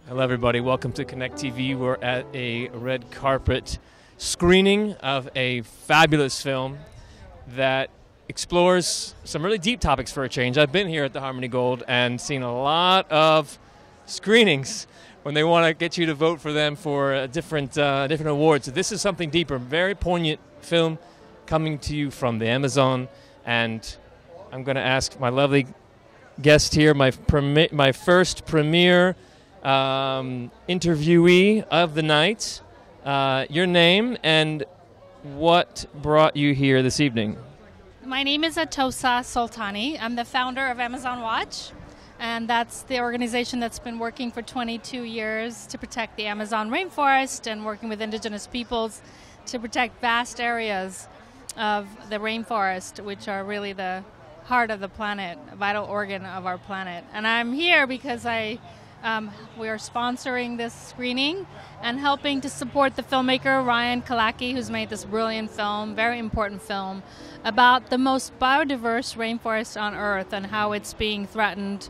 Hello, everybody. Welcome to Connect TV. We're at a red carpet screening of a fabulous film that explores some really deep topics for a change. I've been here at the Harmony Gold and seen a lot of screenings when they want to get you to vote for them for different awards. So this is something deeper, very poignant film coming to you from the Amazon. And I'm going to ask my lovely guest here, my first premiere interviewee of the night, your name and what brought you here this evening. My name is Atosa Soltani. I'm the founder of Amazon Watch, and that's the organization that's been working for 22 years to protect the Amazon rainforest and working with indigenous peoples to protect vast areas of the rainforest, which are really the heart of the planet, a vital organ of our planet. And I'm here because we are sponsoring this screening and helping to support the filmmaker Ryan Kalaki, who's made this brilliant film, very important film, about the most biodiverse rainforest on Earth and how it's being threatened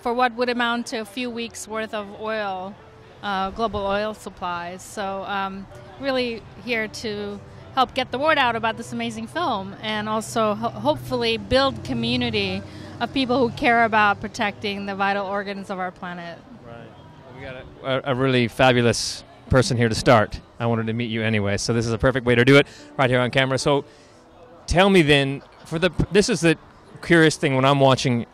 for what would amount to a few weeks' worth of oil, global oil supplies. So really here to help get the word out about this amazing film and also hopefully build community of people who care about protecting the vital organs of our planet. We got a really fabulous person here to start. I wanted to meet you anyway, so this is a perfect way to do it right here on camera. So tell me then, this is the curious thing when I'm watching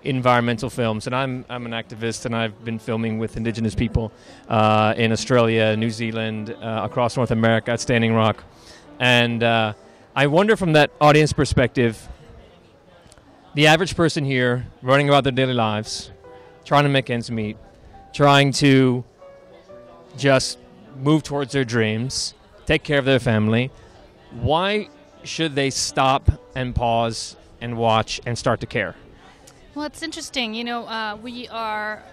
environmental films, and I'm an activist, and I've been filming with indigenous people in Australia, New Zealand, across North America at Standing Rock. And I wonder from that audience perspective, the average person here running about their daily lives, trying to make ends meet, trying to just move towards their dreams, take care of their family, why should they stop and pause and watch and start to care? Well, it's interesting. You know, we are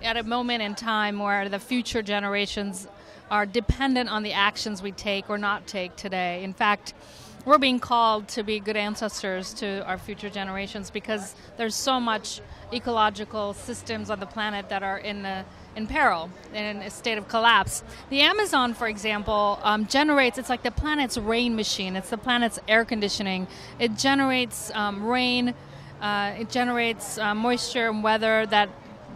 at a moment in time where the future generations are dependent on the actions we take or not take today. In fact, we're being called to be good ancestors to our future generations because there's so much ecological systems on the planet that are in peril, in a state of collapse. The Amazon, for example, generates, it's like the planet's rain machine. It's the planet's air conditioning. It generates rain, it generates moisture and weather that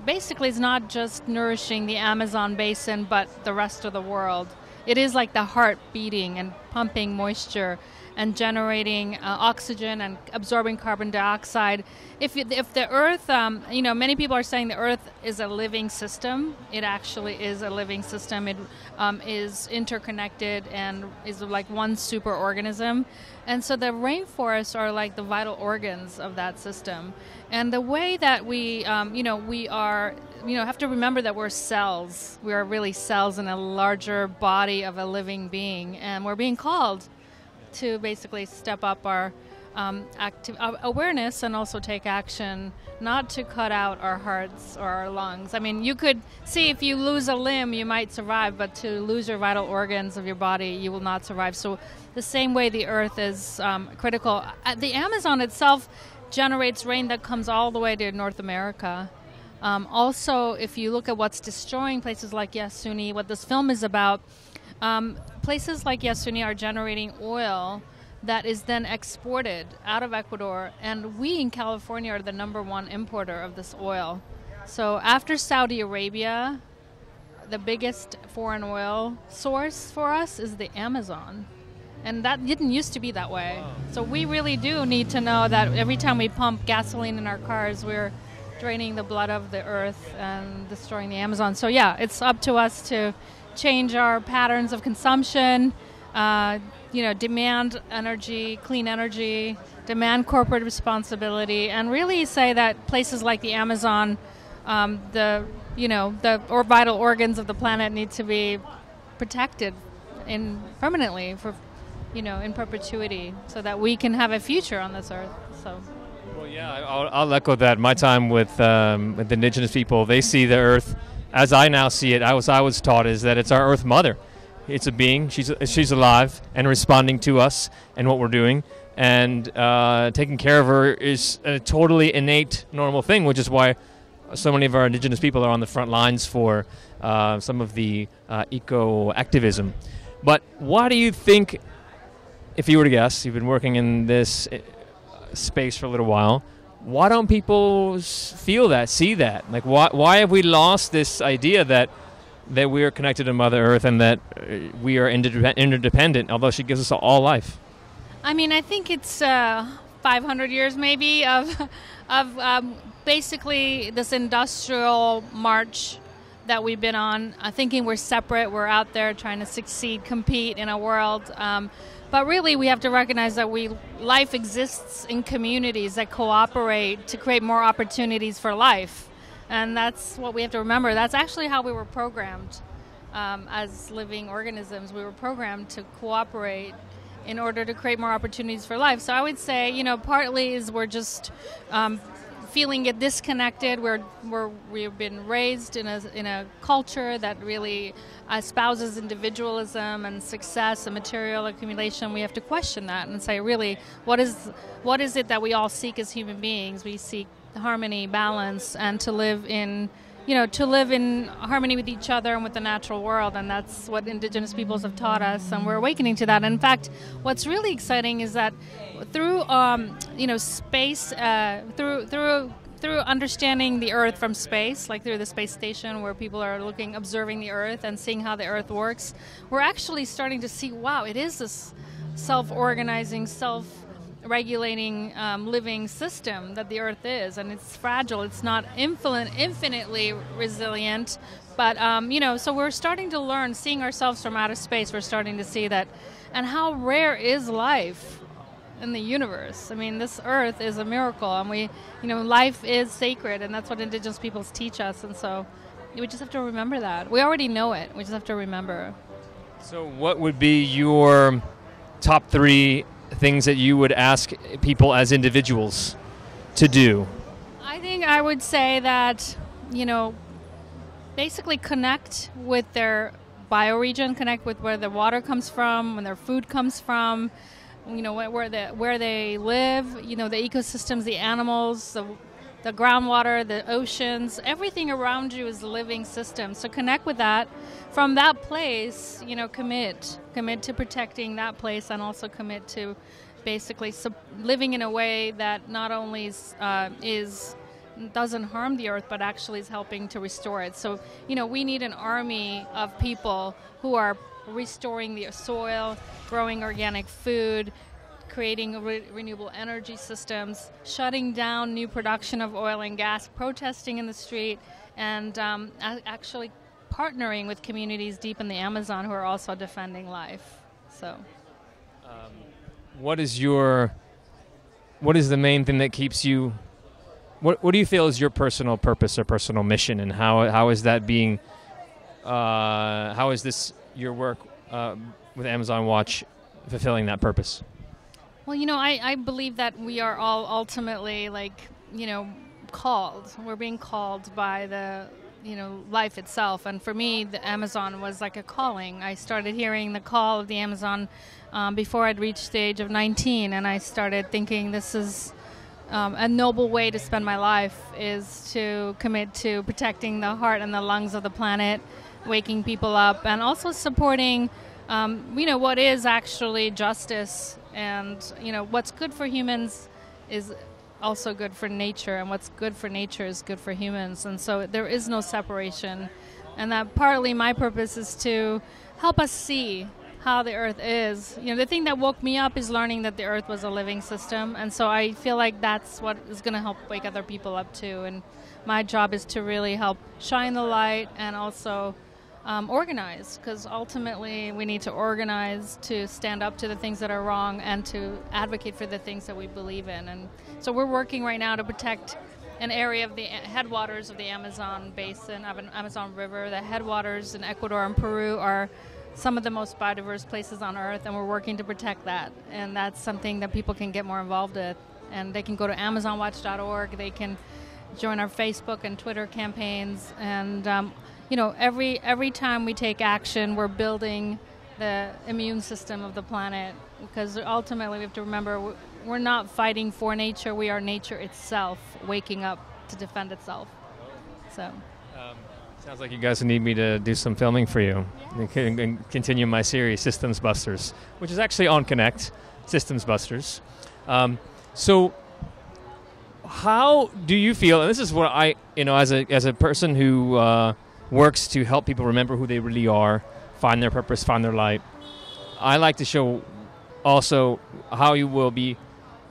basically is not just nourishing the Amazon basin, but the rest of the world. It is like the heart beating and pumping moisture and generating oxygen and absorbing carbon dioxide. If the Earth, many people are saying the Earth is a living system. It actually is a living system. It is interconnected and is like one superorganism. And so the rainforests are like the vital organs of that system. And the way that we have to remember that we're cells. We are really cells in a larger body of a living being. And we're being called to basically step up our awareness and also take action, not to cut out our hearts or our lungs. I mean, you could see if you lose a limb, you might survive, but to lose your vital organs of your body, you will not survive. So the same way the Earth is critical. The Amazon itself generates rain that comes all the way to North America. Also, if you look at what's destroying places like YASUNI, what this film is about, places like YASUNI are generating oil that is then exported out of Ecuador, and we in California are the #1 importer of this oil. So after Saudi Arabia, the biggest foreign oil source for us is the Amazon. And that didn't used to be that way. Wow. So we really do need to know that every time we pump gasoline in our cars, we're draining the blood of the earth and destroying the Amazon. So yeah, it's up to us to change our patterns of consumption, demand energy, clean energy, demand corporate responsibility, and really say that places like the Amazon, the vital organs of the planet need to be protected permanently in perpetuity, so that we can have a future on this earth. So. Well, yeah, I'll echo that. My time with indigenous people, they see the earth as I now see it. I was taught is that it's our Earth Mother. It's a being. She's alive and responding to us and what we're doing. And taking care of her is a totally innate, normal thing, which is why so many of our indigenous people are on the front lines for some of the eco-activism. But why do you think, if you were to guess, you've been working in this space for a little while, why don't people feel that, see that? Like, why have we lost this idea that we are connected to Mother Earth and that we are interdependent, although she gives us all life? I mean, I think it's 500 years maybe of basically this industrial march that we've been on, thinking we're separate, we're out there trying to succeed, compete in a world. But really, we have to recognize that life exists in communities that cooperate to create more opportunities for life. And that's what we have to remember. That's actually how we were programmed as living organisms. We were programmed to cooperate in order to create more opportunities for life. So I would say, partly is we're just feeling disconnected. We've been raised in a culture that really espouses individualism and success and material accumulation. We have to question that and say, really, what is it that we all seek as human beings? We seek harmony, balance, and to live in harmony with each other and with the natural world, and that's what indigenous peoples have taught us, and we're awakening to that. And in fact, what's really exciting is that through space, through understanding the Earth from space, like through the space station where people are observing the Earth and seeing how the Earth works, we're actually starting to see, wow, it is this self-organizing, self-regulating living system that the Earth is, and it's fragile. It's not infinitely resilient, but so we're starting to learn, seeing ourselves from outer space. We're starting to see that, and how rare is life in the universe. I mean, this Earth is a miracle, and life is sacred, and that's what indigenous peoples teach us. And so we just have to remember that. We already know it. We just have to remember. So, what would be your top 3 things that you would ask people as individuals to do? I think I would say that, basically connect with their bioregion, connect with where the water comes from, when their food comes from, where they live, the ecosystems, the animals, the groundwater, the oceans, everything around you is a living system. So connect with that. From that place, commit to protecting that place, and also commit to basically living in a way that not only doesn't harm the Earth, but actually is helping to restore it. So, we need an army of people who are restoring the soil, growing organic food, creating renewable energy systems, shutting down new production of oil and gas, protesting in the street, and actually partnering with communities deep in the Amazon who are also defending life. So, what is the main thing that keeps you? What do you feel is your personal purpose or personal mission, and how is that being? How is this your work with Amazon Watch fulfilling that purpose? Well, I believe that we are all ultimately called. We're being called by the life itself. And for me, the Amazon was like a calling. I started hearing the call of the Amazon before I'd reached the age of 19, and I started thinking this is a noble way to spend my life, is to commit to protecting the heart and the lungs of the planet, waking people up, and also supporting what is actually justice, and what's good for humans is also good for nature, and what's good for nature is good for humans. And so there is no separation, and that partly my purpose is to help us see how the Earth is. The thing that woke me up is learning that the Earth was a living system, and so I feel like that's what is going to help wake other people up too. And my job is to really help shine the light and also organize, because ultimately we need to organize to stand up to the things that are wrong and to advocate for the things that we believe in. And so we're working right now to protect an area of the headwaters of the Amazon basin, of an Amazon River. The headwaters in Ecuador and Peru are some of the most biodiverse places on Earth, and we're working to protect that. And that's something that people can get more involved with. And they can go to AmazonWatch.org. They can join our Facebook and Twitter campaigns. And every time we take action, we're building the immune system of the planet, because ultimately we have to remember we're not fighting for nature. We are nature itself waking up to defend itself. So. Sounds like you guys need me to do some filming for you and continue my series, Systems Busters, which is actually on Connect, Systems Busters. So how do you feel, and this is what I, as a person who works to help people remember who they really are, find their purpose, find their light, I like to show also how you will be,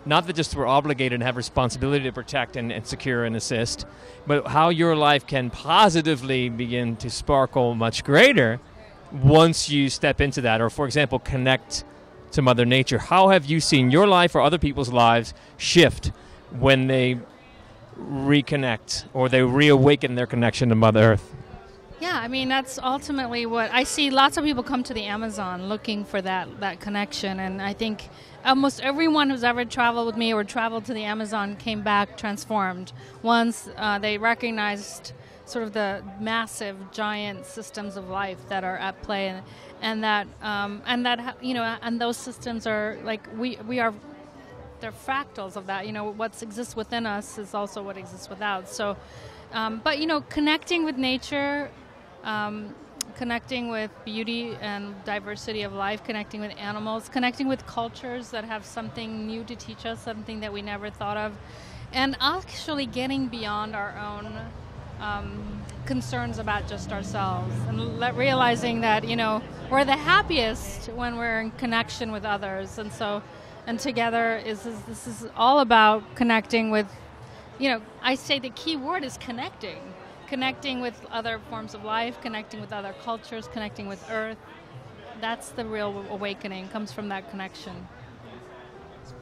not that just we're obligated and have responsibility to protect and secure and assist, but how your life can positively begin to sparkle much greater once you step into that, or, for example, connect to Mother Nature. How have you seen your life or other people's lives shift when they reconnect or they reawaken their connection to Mother Earth? Yeah, I mean, that's ultimately what I see. Lots of people come to the Amazon looking for that connection, and I think almost everyone who's ever traveled with me or traveled to the Amazon came back transformed. Once they recognized sort of the massive, giant systems of life that are at play, and those systems are like we are. They're fractals of that. What exists within us is also what exists without. So, but connecting with nature. Connecting with beauty and diversity of life, connecting with animals, connecting with cultures that have something new to teach us, something that we never thought of, and actually getting beyond our own concerns about just ourselves, and realizing that we're the happiest when we're in connection with others, and together this is all about connecting with. I say the key word is connecting with other forms of life, connecting with other cultures, connecting with Earth. That's the real awakening, comes from that connection. That's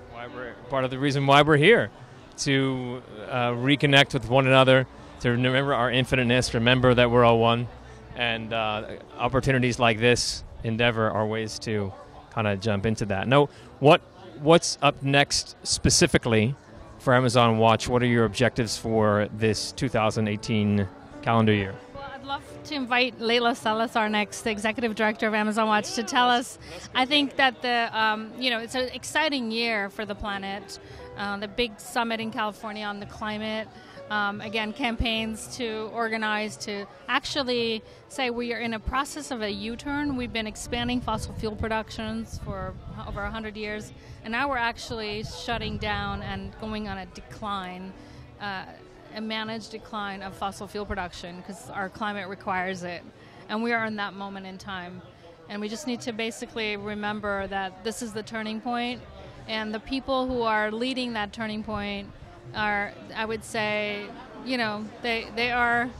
part of the reason why we're here, to reconnect with one another, to remember our infiniteness, remember that we're all one, and opportunities like this endeavor are ways to kind of jump into that. Now, what's up next specifically for Amazon Watch? What are your objectives for this 2018 calendar year? Well, I'd love to invite Leila Salazar next, the executive director of Amazon Watch, to tell us. I think that it's an exciting year for the planet. The big summit in California on the climate. Again, campaigns to organize to actually say we are in a process of a U-turn. We've been expanding fossil fuel productions for over 100 years, and now we're actually shutting down and going on a decline, a managed decline of fossil fuel production because our climate requires it. And we are in that moment in time. And we just need to basically remember that this is the turning point, and the people who are leading that turning point are, I would say, their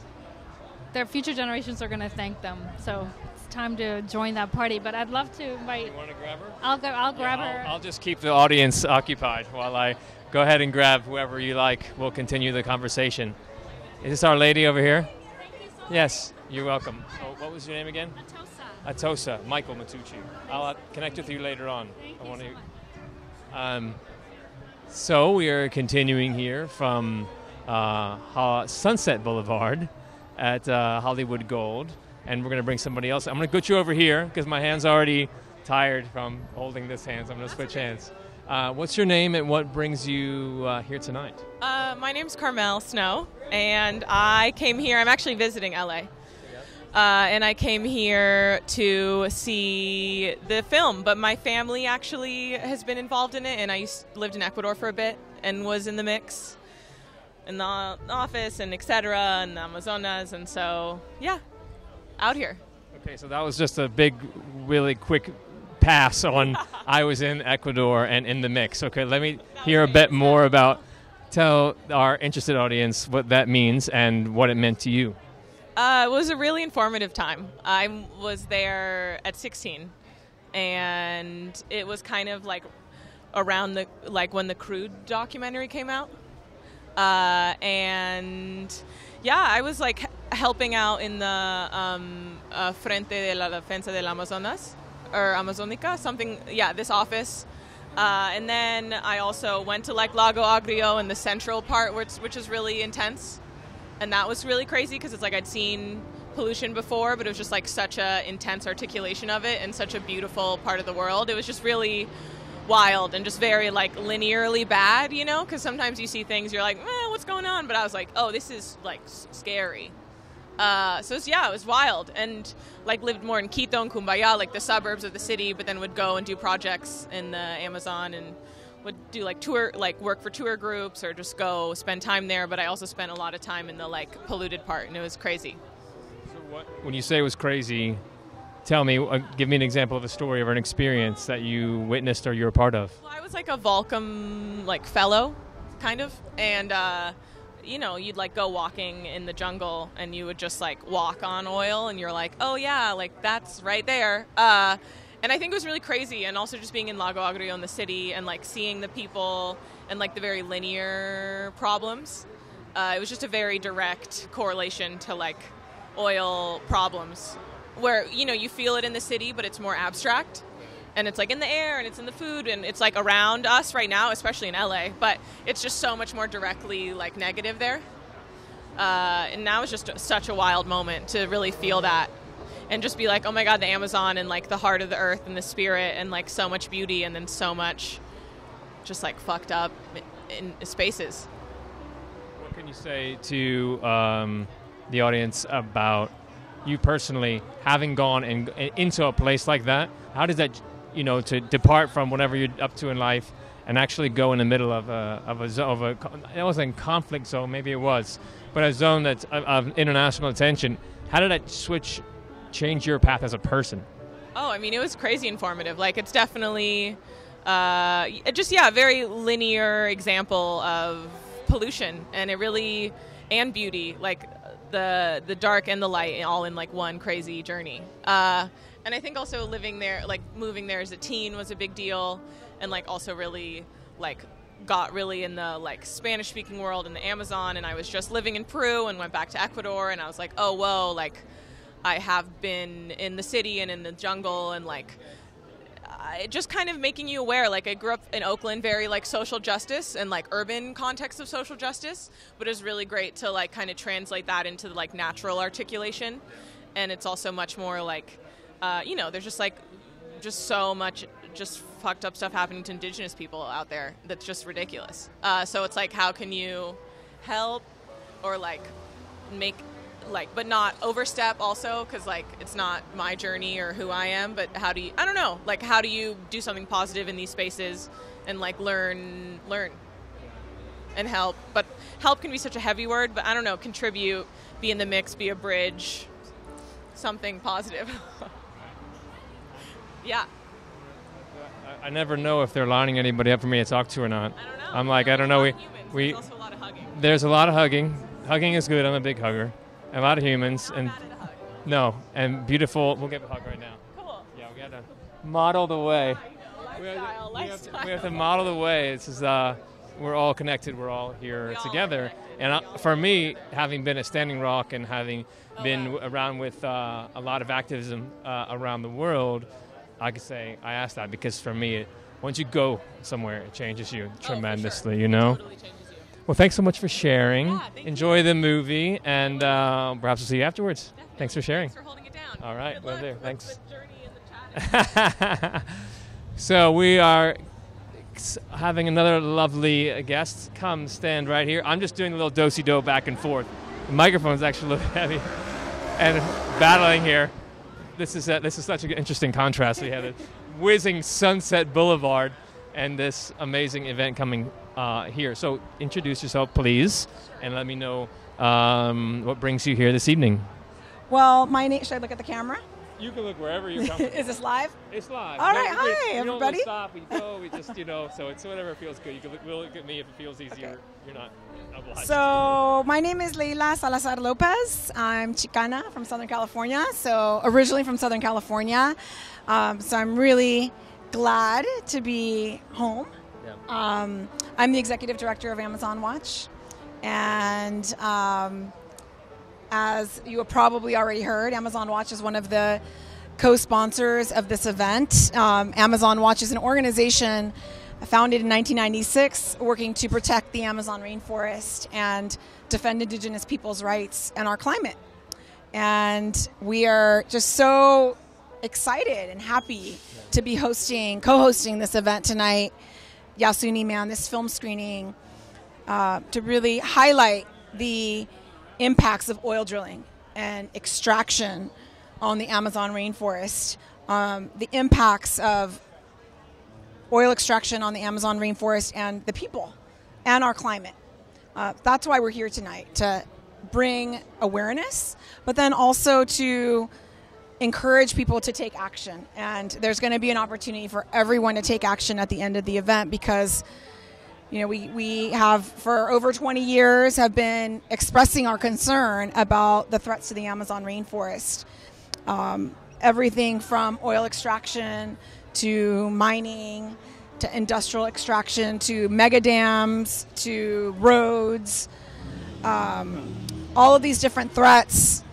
future generations are going to thank them. So it's time to join that party. But I'd love to invite. You want to grab her? I'll grab her. I'll just keep the audience occupied while I go ahead and grab whoever you like. We'll continue the conversation. Is this our lady over here? Thank you so much. Yes, you're welcome. Oh, what was your name again? Atosa. Atosa, Michael Matucci. I'll connect with you later on. Thank you so much. So we are continuing here from Sunset Boulevard at Hollywood Gold, and we're going to bring somebody else. I'm going to get you over here because my hand's already tired from holding this hand, so I'm going to switch hands. What's your name and what brings you here tonight? My name's Carmel Snow, and I came here. I'm actually visiting LA. And I came here to see the film, but my family actually has been involved in it, and I lived in Ecuador for a bit and was in the mix in the office and etc. and the Amazonas, and so yeah, out here. Okay, so that was just a big, really quick pass on I was in Ecuador and in the mix. Okay, let me hear a bit more about, tell our interested audience what that means and what it meant to you. It was a really informative time. I was there at 16, and it was kind of like around when the Crude documentary came out. And yeah, I was like helping out in the Frente de la Defensa del Amazonas, or Amazónica, something, yeah, this office. And then I also went to like Lago Agrio in the central part, which is really intense. And that was really crazy because it's like I'd seen pollution before, but it was just like such a intense articulation of it and such a beautiful part of the world. It was just really wild and just very like linearly bad, because sometimes you see things, you're like, what's going on? But I was like, oh, this is like scary. So it was wild, and like lived more in Quito and Cumbaya, like the suburbs of the city, but then would go and do projects in the Amazon and would do like work for tour groups or just go spend time there. But I also spent a lot of time in the like polluted part, and it was crazy. So when you say it was crazy, tell me, give me an example of a story or an experience that you witnessed or you were a part of. Well, I was like a Volcom like fellow, kind of, and you'd like go walking in the jungle and you would just like walk on oil and you're like, oh yeah, like that's right there. And I think it was really crazy, and also just being in Lago Agrio in the city and like seeing the people and like the very linear problems. It was just a very direct correlation to like oil problems where, you feel it in the city, but it's more abstract. And it's like in the air and it's in the food and it's like around us right now, especially in LA, but it's just so much more directly like negative there. And now it's just such a wild moment to really feel that and just be like, oh my God, the Amazon and like the heart of the earth and the spirit and like so much beauty and then so much just like fucked up in spaces. What can you say to the audience about you personally having gone into a place like that? How does that, to depart from whatever you're up to in life and actually go in the middle of it wasn't a conflict zone, maybe it was, but a zone that's of international attention. How did that change your path as a person? Oh, I mean, it was crazy informative. Like, it's definitely a very linear example of pollution, and it really, and beauty, like the dark and the light all in like one crazy journey. And I think also living there, like moving there as a teen was a big deal, and like also really like got really in the like Spanish speaking world in the Amazon, and I was just living in Peru and went back to Ecuador, and I was like, oh whoa, like I have been in the city and in the jungle, and like just kind of making you aware. Like I grew up in Oakland, very like social justice and like urban context of social justice, but it was really great to like kind of translate that into like natural articulation. And it's also much more like there's just so much just fucked up stuff happening to indigenous people out there that's just ridiculous. So it's like, how can you help or like make like, but not overstep also, because like it's not my journey or who I am, but how do you do something positive in these spaces and like learn and help. But help can be such a heavy word, but I don't know, contribute, be in the mix, be a bridge, something positive. Yeah. I never know if they're lining anybody up for me to talk to or not. I don't know. I'm like, I don't know. There's also a lot of hugging. There's a lot of hugging. Hugging is good. I'm a big hugger. A lot of humans. Not bad at a hug. No, and beautiful. We'll give a hug right now. Cool. Yeah, we got to model the way. Lifestyle. We have to model the way. This is we're all connected. We're all here together. And for me, having been at Standing Rock and having been around with a lot of activism around the world, I could say I asked that because for me, once you go somewhere, it changes you tremendously. Sure. You know. It totally changes you. Well, thanks so much for sharing. Yeah, Enjoy the movie, and perhaps we'll see you afterwards. Definitely. Thanks for sharing. Thanks for holding it down. All right, Good will luck do. with Thanks. the journey and the chat. So we are having another lovely guest come stand right here. I'm just doing a little do-si-do back and forth. The microphone's actually a little heavy and battling here. This is such an interesting contrast. We have a whizzing Sunset Boulevard and this amazing event coming here. So introduce yourself, please, and let me know what brings you here this evening. Well, my name. Should I look at the camera? You can look wherever you're comfortable. Is this live? It's live. All right, hi, we don't everybody. stop. We go. We just, so it's whatever feels good. You can look at me if it feels easier. Okay. You're not obliged. So my name is Leila Salazar Lopez. I'm Chicana from Southern California. So originally from Southern California. So I'm really glad to be home. Yeah. I'm the executive director of Amazon Watch, and as you have probably already heard, Amazon Watch is one of the co-sponsors of this event. Amazon Watch is an organization founded in 1996 working to protect the Amazon rainforest and defend indigenous people's rights and our climate. And we are just so excited and happy to be co-hosting this event tonight, YASUNI Man, this film screening, to really highlight the impacts of oil drilling and extraction on the Amazon rainforest, the impacts of oil extraction on the Amazon rainforest and the people and our climate. That's why we're here tonight, to bring awareness, but then also to encourage people to take action. And there's going to be an opportunity for everyone to take action at the end of the event, because we have for over 20 years have been expressing our concern about the threats to the Amazon rainforest. Everything from oil extraction to mining to industrial extraction to mega dams to roads. All of these different threats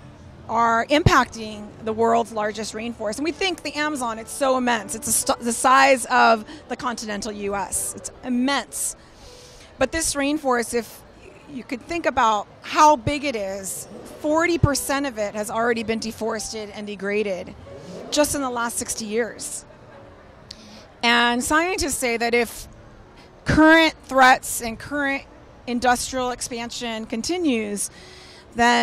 are impacting the world's largest rainforest. And we think the Amazon, it's so immense. It's the size of the continental U.S. It's immense. But this rainforest, if you could think about how big it is, 40% of it has already been deforested and degraded just in the last 60 years. And scientists say that if current threats and current industrial expansion continues, then